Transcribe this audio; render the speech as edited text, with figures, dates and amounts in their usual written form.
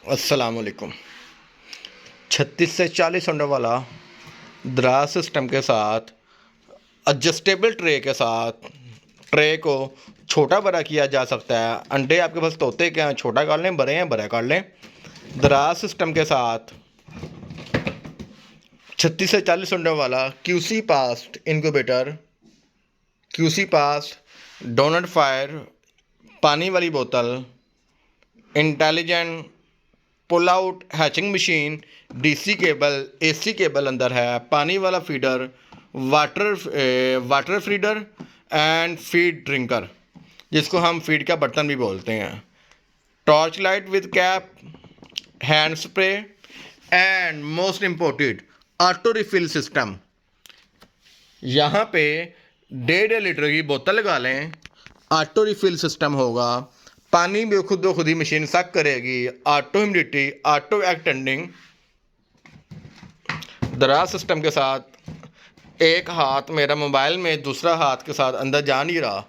अस्सलामुअलैकुम। 36 से 40 अंडों वाला दराज सिस्टम के साथ एडजस्टेबल ट्रे के साथ ट्रे को छोटा बड़ा किया जा सकता है। अंडे आपके पास तोते क्या हैं, छोटा काट लें, बड़े हैं बड़ा काट लें। दराज सिस्टम के साथ 36 से 40 अंडों वाला QC passed incubator, QC passed donut fire, पानी वाली बोतल, intelligent pull out hatching machine, DC cable, AC cable अंदर है, पानी वाला feeder, water feeder and feed drinker, जिसको हम फीड का बर्तन भी बोलते हैं, torch light with cap, hand spray and most important auto refill system. यहाँ पे 1.5 लीटर की बोतल लगा लें, ऑटो रिफिल सिस्टम होगा, पानी भी खुद ब खुद ही मशीन सक करेगी, ऑटो ह्यूमिडिटी, ऑटो एक्टेंडिंग। दराज सिस्टम के साथ एक हाथ मेरा मोबाइल में, दूसरा हाथ के साथ अंदर जा नहीं रहा।